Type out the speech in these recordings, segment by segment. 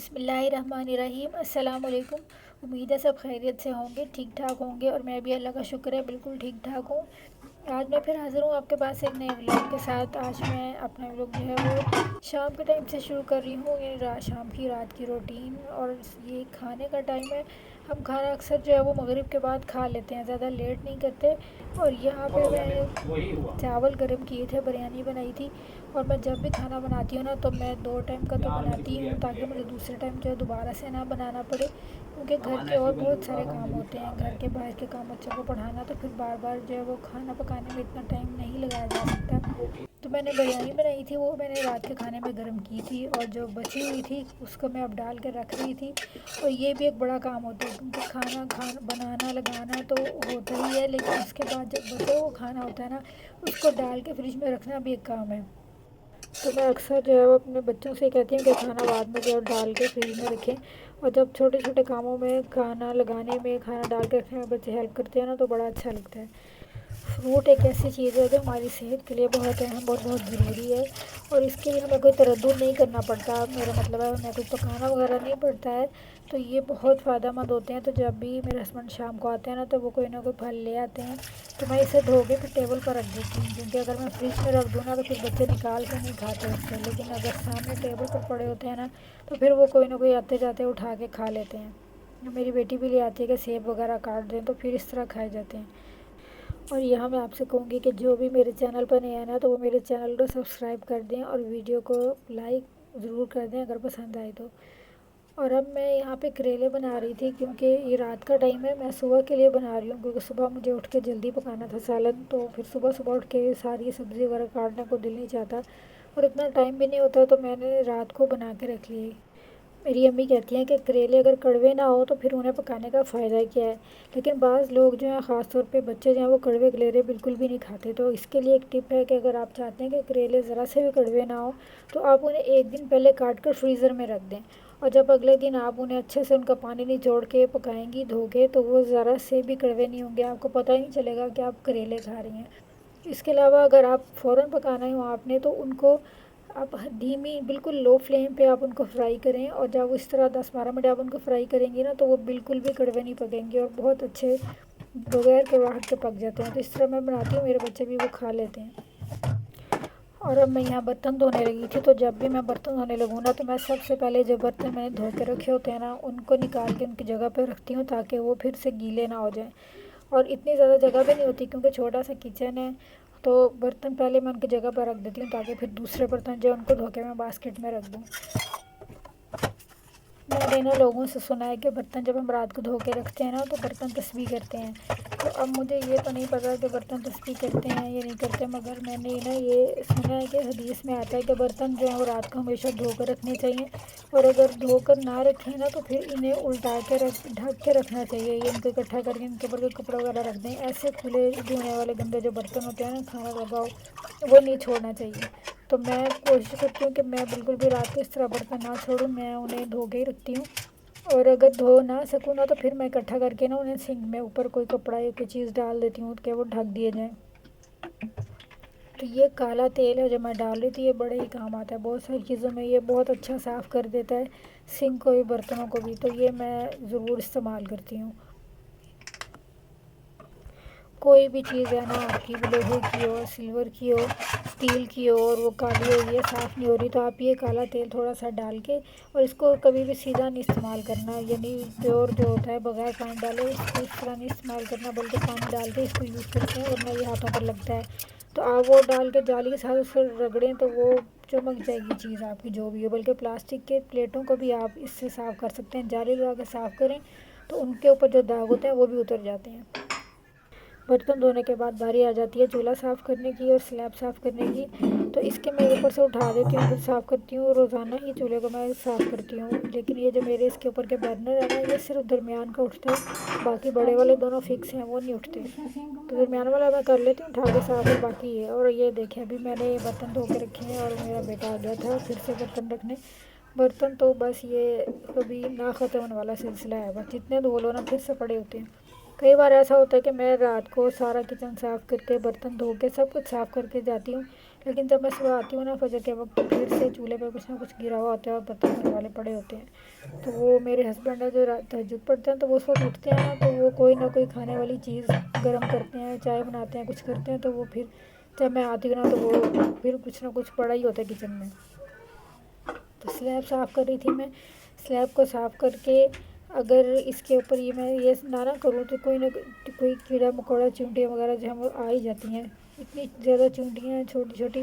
بسم اللہ الرحمن الرحیم۔ السلام علیکم۔ امید ہے سب خیریت سے ہوں گے، ٹھیک ٹھاک ہوں گے، اور میں بھی اللہ کا شکر ہے بالکل ٹھیک ٹھاک ہوں۔ آج میں پھر حاضر ہوں آپ کے پاس ایک نئے ولاگ کے ساتھ۔ آج میں اپنا ولاگ جو ہے وہ شام کے ٹائم سے شروع کر رہی ہوں، یہ شام کی رات کی روٹین، اور یہ کھانے کا ٹائم ہے۔ ہم کھانا اکثر جو ہے وہ مغرب کے بعد کھا لیتے ہیں، زیادہ لیٹ نہیں کرتے۔ اور یہاں پہ میں نے چاول گرم کیے تھے، بریانی بنائی تھی، اور میں جب بھی کھانا بناتی ہوں نا تو میں 2 ٹائم کا تو بناتی ہوں، تاکہ مجھے دوسرے ٹائم جو ہے دوبارہ سے نہ بنانا پڑے، کیونکہ گھر کے اور بہت سارے کام ہوتے ہیں، گھر کے باہر کے کام، بچوں کو پڑھانا، تو پھر بار بار جو ہے وہ کھانا پکانے میں اتنا ٹائم نہیں لگایا جا سکتا۔ تو میں نے بریانی بنائی تھی، وہ میں نے رات کے کھانے میں گرم کی تھی، اور جو بچی ہوئی تھی اس کو میں اب ڈال کے رکھ رہی تھی۔ اور یہ بھی ایک بڑا کام ہوتا ہے، کیونکہ کھانا بنانا لگانا تو ہوتا ہی ہے، لیکن اس کے بعد جب بچوں کو کھانا ہوتا ہے نا، اس کو ڈال کے فریج میں رکھنا بھی ایک کام ہے۔ تو میں اکثر جو ہے وہ اپنے بچوں سے کہتی ہوں کہ کھانا بعد میں جو ہے ڈال کے فریج میں رکھیں، اور جب چھوٹے چھوٹے کاموں میں کھانا لگانے میں، کھانا ڈال کے رکھنے میں بچے ہیلپ کرتے ہیں نا، تو بڑا اچھا لگتا ہے۔ فروٹ ایک ایسی چیز ہے جو ہماری صحت کے لیے بہت اہم اور بہت ضروری ہے، اور اس کے لیے ہمیں کوئی تردد نہیں کرنا پڑتا، میرا مطلب ہے ہمیں کوئی پکانا وغیرہ نہیں پڑتا ہے، تو یہ بہت فائدہ مند ہوتے ہیں۔ تو جب بھی میرے ہسبینڈ شام کو آتے ہیں نا تو وہ کوئی نہ کوئی پھل لے آتے ہیں، تو میں اسے دھو کے پھر ٹیبل پر رکھ دیتی ہوں، کیونکہ اگر میں فریج میں رکھ دوں نا تو پھر بچے نکال کے نہیں کھاتے اس سے، لیکن اگر سامنے ٹیبل پر پڑے ہوتے ہیں نا تو پھر وہ کوئی نہ کوئی آتے جاتے اٹھا کے کھا لیتے ہیں۔ میری بیٹی بھی لے آتی ہے کہ سیب وغیرہ کاٹ دیں، تو پھر اس طرح کھائے جاتے ہیں۔ اور یہاں میں آپ سے کہوں گی کہ جو بھی میرے چینل پر نیا ہے نا تو وہ میرے چینل کو سبسکرائب کر دیں، اور ویڈیو کو لائک ضرور کر دیں اگر پسند آئے تو۔ اور اب میں یہاں پہ کریلے بنا رہی تھی، کیونکہ یہ رات کا ٹائم ہے، میں صبح کے لیے بنا رہی ہوں، کیونکہ صبح مجھے اٹھ کے جلدی پکانا تھا سالن، تو پھر صبح صبح اٹھ کے ساری سبزی وغیرہ کاٹنے کو دل نہیں چاہتا، اور اتنا ٹائم بھی نہیں ہوتا، تو میں نے رات کو بنا کے رکھ لیے۔ میری امی کہتی ہیں کہ کریلے اگر کڑوے نہ ہو تو پھر انہیں پکانے کا فائدہ کیا ہے، لیکن بعض لوگ جو ہیں، خاص طور پہ بچے جو ہیں، وہ کڑوے کریلے بالکل بھی نہیں کھاتے، تو اس کے لیے ایک ٹپ ہے کہ اگر آپ چاہتے ہیں کہ کریلے ذرا سے بھی کڑوے نہ ہو تو آپ انہیں ایک دن پہلے کاٹ کر فریزر میں رکھ دیں، اور جب اگلے دن آپ انہیں اچھے سے ان کا پانی نچوڑ کے پکائیں گی دھو کے، تو وہ ذرا سے بھی کڑوے نہیں ہوں گے، آپ کو پتہ ہی نہیں چلے گا کہ آپ کریلے کھا رہی ہیں۔ اس کے علاوہ اگر آپ فوراً پکانا ہو آپ نے، تو ان کو آپ دھیمی بالکل لو فلیم پہ آپ ان کو فرائی کریں، اور جب اس طرح 10-12 منٹ آپ ان کو فرائی کریں گی نا تو وہ بالکل بھی کڑوے نہیں پکیں گے، اور بہت اچھے بغیر کڑواہٹ کے پک جاتے ہیں۔ تو اس طرح میں بناتی ہوں، میرے بچے بھی وہ کھا لیتے ہیں۔ اور اب میں یہاں برتن دھونے لگی تھی، تو جب بھی میں برتن دھونے لگوں نا تو میں سب سے پہلے جو برتن میں نے دھو کے رکھے ہوتے ہیں نا ان کو نکال کے ان کی جگہ پہ رکھتی ہوں، تاکہ وہ پھر سے گیلے نہ ہو جائیں۔ اور اتنی زیادہ جگہ بھی نہیں ہوتی، کیونکہ چھوٹا سا کچن ہے، تو برتن پہلے میں ان کی جگہ پر رکھ دیتی ہوں، تاکہ پھر دوسرے برتن جو ان کو دھو کے میں باسکٹ میں رکھ دوں۔ میں نے نا لوگوں سے سنا ہے کہ برتن جب ہم رات کو دھو کے رکھتے ہیں نا تو برتن تسبیح کرتے ہیں، تو اب مجھے یہ تو نہیں پتا کہ برتن تسبیح کرتے ہیں یا نہیں کرتے، مگر میں نے نا یہ سنا ہے کہ حدیث میں آتا ہے کہ برتن جو ہیں وہ رات کو ہمیشہ دھو کر رکھنے چاہیے، اور اگر دھو کر نہ رکھیں نا تو پھر انہیں الٹا کے ڈھک کے رکھنا چاہیے، یہ ان کو اکٹھا کر کے ان کے اوپر کوئی کپڑا وغیرہ رکھ دیں، ایسے کھلے دھونے والے گندے جو برتن ہوتے ہیں نا کھانا لگاؤ، وہ نہیں چھوڑنا چاہیے۔ تو میں کوشش کرتی ہوں کہ میں بالکل بھی رات کو اس طرح برتن نہ چھوڑوں، میں انہیں دھو کے ہی رکھتی ہوں، اور اگر دھو نہ سکوں نا تو پھر میں اکٹھا کر کے نا انہیں سنک میں اوپر کوئی کپڑا یا کوئی چیز ڈال دیتی ہوں کہ وہ ڈھک دیے جائیں۔ تو یہ کالا تیل ہے جو میں ڈال رہی تھی، یہ بڑے ہی کام آتا ہے، بہت ساری چیزوں میں یہ بہت اچھا صاف کر دیتا ہے، سنک کو بھی برتنوں کو بھی، تو یہ میں ضرور استعمال کرتی ہوں۔ کوئی بھی چیز ہے نا آپ کی لوہے کی ہو، سلور کی ہو، اسٹیل کی ہو، اور وہ کالی ہو رہی ہے، صاف نہیں ہو رہی، تو آپ یہ کالا تیل تھوڑا سا ڈال کے، اور اس کو کبھی بھی سیدھا نہیں استعمال کرنا، یعنی پیور جو ہوتا ہے بغیر پانی ڈالے اس کو اس طرح نہیں استعمال کرنا، بلکہ پانی ڈال کے اس کو یوز کرتے ہیں، ورنہ یہ ہاتھوں پر لگتا ہے، تو آپ وہ ڈال کے جالی کے ساتھ اس کو رگڑیں تو وہ چمک جائے گی چیز آپ کی جو بھی ہو، بلکہ پلاسٹک کے پلیٹوں کو بھی آپ اس سے صاف کر سکتے ہیں، جالی لگا کے صاف کریں تو ان کے اوپر جو داغ ہوتے ہیں وہ بھی اتر جاتے ہیں۔ برتن دھونے کے بعد باری آ جاتی ہے چولہا صاف کرنے کی اور سلیب صاف کرنے کی، تو اس کے میں اوپر سے اٹھا دیتی ہوں، پھر صاف کرتی ہوں، روزانہ ہی چولہے کو میں صاف کرتی ہوں، لیکن یہ جو میرے اس کے اوپر کے برنر ہے نا یہ صرف درمیان کا اٹھتا ہے، باقی بڑے والے دونوں فکس ہیں وہ نہیں اٹھتے، تو درمیان والا میں کر لیتی ہوں اٹھا کے صاف، اور باقی ہے۔ اور یہ دیکھیں ابھی میں نے برتن دھو کے رکھے ہیں، اور میرا بیٹا آ گیا تھا پھر سے برتن رکھنے۔ برتن تو بس یہ کبھی نہ ختم ہونے والا سلسلہ ہے، بس جتنے دھو لو نا پھر سے پڑے ہوتے ہیں۔ کئی بار ایسا ہوتا ہے کہ میں رات کو سارا کچن صاف کر کے برتن دھو کے سب کچھ صاف کر کے جاتی ہوں، لیکن جب میں صبح آتی ہوں نا فجر کے وقت، تو پھر سے چولہے پہ کچھ نہ کچھ گرا ہوا ہوتا ہے اور برتن دھونے والے پڑے ہوتے ہیں۔ تو وہ میرے ہسبینڈ ہے جو تہجد پڑھتے ہیں، تو وہ اس وقت اٹھتے ہیں نا، تو وہ کوئی نہ کوئی کھانے والی چیز گرم کرتے ہیں، چائے بناتے ہیں، کچھ کرتے ہیں، تو وہ پھر جب میں آتی ہوں نا، تو وہ پھر کچھ نہ کچھ پڑا ہی ہوتا ہے کچن میں۔ تو سلیب صاف کر رہی تھی میں، سلیب کو صاف کر کے اگر اس کے اوپر میں یہ نہ کروں تو کوئی کیڑا مکوڑا چونٹیاں وغیرہ جو ہم آ ہی جاتی ہیں۔ اتنی زیادہ چونٹیاں ہیں، چھوٹی چھوٹی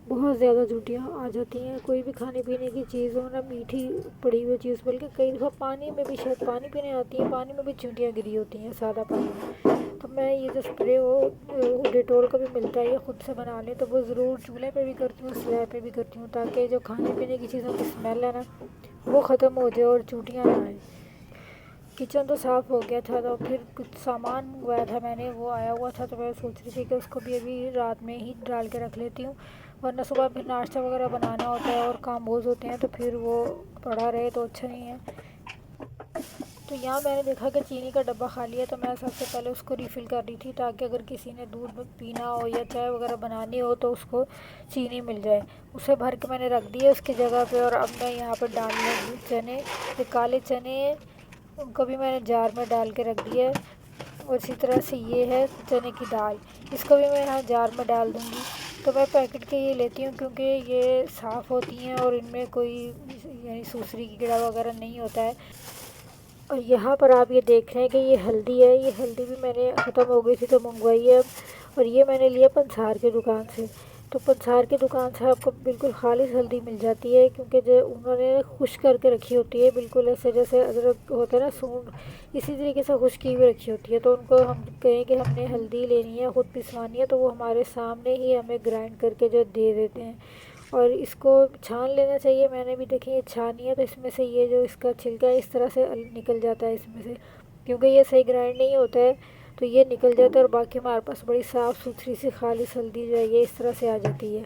بہت زیادہ چونٹیاں آ جاتی ہیں۔ کوئی بھی کھانے پینے کی چیز ہو نا، میٹھی پڑی ہوئی چیز، بلکہ کئی دفعہ پانی میں بھی، شاید پانی پینے آتی ہیں، پانی میں بھی چونٹیاں گری ہوتی ہیں سادہ پانی میں۔ تو میں یہ جو اسپرے وہ ڈیٹول کا بھی ملتا ہے، یہ خود سے بنا لیں، تو وہ ضرور چولہے پہ بھی کرتی ہوں، سلیب پہ بھی کرتی ہوں، تاکہ جو کھانے پینے کی چیزوں کی اسمیل ہے نا، وہ ختم ہو جائے اور چونٹیاں نہ آئیں۔ کچن تو صاف ہو گیا تھا، تو پھر کچھ سامان منگوایا تھا میں نے، وہ آیا ہوا تھا، تو میں سوچ رہی تھی کہ اس کو بھی ابھی رات میں ہی ڈال کے رکھ لیتی ہوں، ورنہ صبح پھر ناشتہ وغیرہ بنانا ہوتا ہے اور کام بہت ہوتے ہیں، تو پھر وہ پڑا رہے تو اچھا نہیں ہے۔ تو یہاں میں نے دیکھا کہ چینی کا ڈبہ خالی ہے، تو میں سب سے پہلے اس کو ریفل کر رہی تھی، تاکہ اگر کسی نے دودھ پینا ہو یا چائے وغیرہ بنانی ہو تو اس کو چینی مل جائے۔ اسے بھر کے میں نے رکھ دی ہے اس کی جگہ پہ، اور اب میں یہاں پہ ڈالنے لگی چنے، یہ کالے چنے ہیں، ان کو بھی میں نے جار میں ڈال کے رکھ دیا ہے، اور اسی طرح سے یہ ہے چنے کی دال، اس کو بھی میں یہاں جار میں ڈال دوں گی۔ تو میں پیکٹ کے یہ لیتی ہوں کیونکہ یہ صاف ہوتی ہیں اور ان میں کوئی یعنی سوسری کی کیڑا وغیرہ نہیں ہوتا ہے۔ اور یہاں پر آپ یہ دیکھ رہے ہیں کہ یہ ہلدی ہے، یہ ہلدی بھی میں نے ختم ہو گئی تھی تو منگوائی ہے، اور یہ میں نے لیا پنسار کی دکان سے۔ تو پنسار کی دکان سے آپ کو بالکل خالص ہلدی مل جاتی ہے، کیونکہ جو انہوں نے خشک کر کے رکھی ہوتی ہے، بالکل ایسے جیسے ادرک ہوتا ہے نا سونڈ، اسی طریقے سے خشک کی ہوئی رکھی ہوتی ہے۔ تو ان کو ہم کہیں کہ ہم نے ہلدی لینی ہے، خود پسوانی ہے، تو وہ ہمارے سامنے ہی ہمیں گرائنڈ کر کے جو دے دیتے ہیں، اور اس کو چھان لینا چاہیے۔ میں نے بھی دیکھی یہ چھانی ہے، تو اس میں سے یہ جو اس کا چھلکا ہے اس طرح سے نکل جاتا ہے اس میں سے، کیونکہ یہ صحیح گرائنڈ نہیں ہوتا ہے، تو یہ نکل جاتا ہے، اور باقی ہمارے پاس بڑی صاف ستھری سی خالص ہلدی جو ہے یہ اس طرح سے آ جاتی ہے۔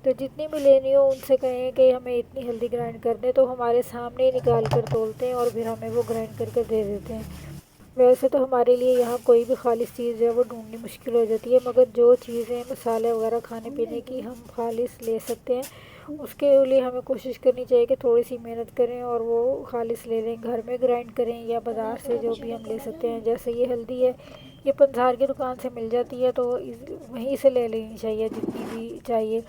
تو جتنی بھی لینی ہو ان سے کہیں کہ ہمیں اتنی ہلدی گرائنڈ کر دیں، تو ہمارے سامنے ہی نکال کر تولتے ہیں اور پھر ہمیں وہ گرائنڈ کر کے دے دیتے ہیں۔ ویسے تو ہمارے لیے یہاں کوئی بھی خالص چیز جو ہے وہ ڈھونڈنی مشکل ہو جاتی ہے، مگر جو چیزیں مسالے وغیرہ کھانے پینے کی ہم خالص لے سکتے ہیں، اس کے لیے ہمیں کوشش کرنی چاہیے کہ تھوڑی سی محنت کریں اور وہ خالص لے لیں، گھر میں گرائنڈ کریں یا بازار سے جو بھی ہم لے سکتے ہیں۔ جیسے یہ ہلدی ہے، یہ پنسار کی دکان سے مل جاتی ہے، تو وہیں سے لے لینی چاہیے جتنی بھی چاہیے،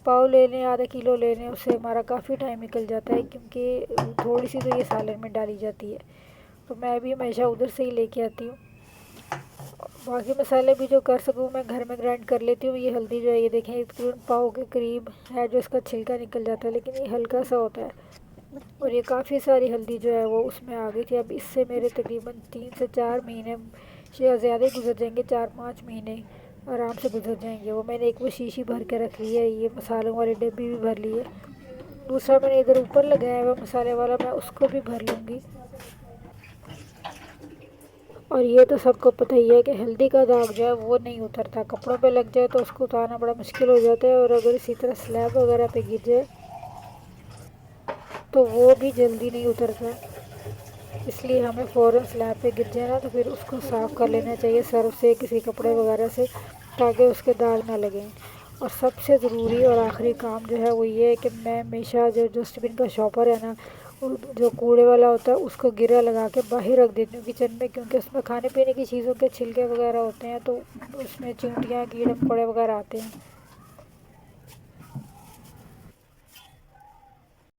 پاؤ لے لیں، آدھا کلو لے لیں، اس سے ہمارا کافی ٹائم نکل جاتا ہے، کیونکہ تھوڑی سی تو یہ سالن میں ڈالی جاتی ہے، تو میں بھی ہمیشہ ادھر سے ہی لے کے آتی ہوں۔ باقی مسالے بھی جو کر سکوں میں گھر میں گرائنڈ کر لیتی ہوں۔ یہ ہلدی جو ہے یہ دیکھیں تقریباً پاؤ کے قریب ہے، جو اس کا چھلکا نکل جاتا ہے، لیکن یہ ہلکا سا ہوتا ہے، اور یہ کافی ساری ہلدی جو ہے وہ اس میں آ گئی تھی۔ اب اس سے میرے تقریباً 3 سے 4 مہینے یا زیادہ ہی گزر جائیں گے، 4-5 مہینے آرام سے گزر جائیں گے۔ وہ میں نے ایک وہ شیشی بھر کے رکھ لی ہے، یہ مسالوں والی ڈبی بھی بھر لی ہے، دوسرا میں نے ادھر اوپر لگایا ہوا مسالے والا، میں اس کو بھی بھر لوں گی۔ اور یہ تو سب کو پتہ ہی ہے کہ ہلدی کا داغ جو ہے وہ نہیں اترتا، کپڑوں پہ لگ جائے تو اس کو اتارنا بڑا مشکل ہو جاتا ہے، اور اگر اسی طرح سلیب وغیرہ پہ گر جائے تو وہ بھی جلدی نہیں اترتا، اس لیے ہمیں فوراً سلیب پہ گر جائے نا تو پھر اس کو صاف کر لینا چاہیے سرف سے، کسی کپڑے وغیرہ سے، تاکہ اس کے داغ نہ لگیں۔ اور سب سے ضروری اور آخری کام جو ہے وہ یہ ہے کہ میں ہمیشہ جو ڈسٹ بن کا شاپر ہے نا، جو کوڑے والا ہوتا ہے، اس کو گرہ لگا کے باہر رکھ دیتی ہوں کچن میں، کیونکہ اس میں کھانے پینے کی چیزوں کے چھلکے وغیرہ ہوتے ہیں، تو اس میں چینٹیاں کیڑے مکوڑے وغیرہ آتے ہیں۔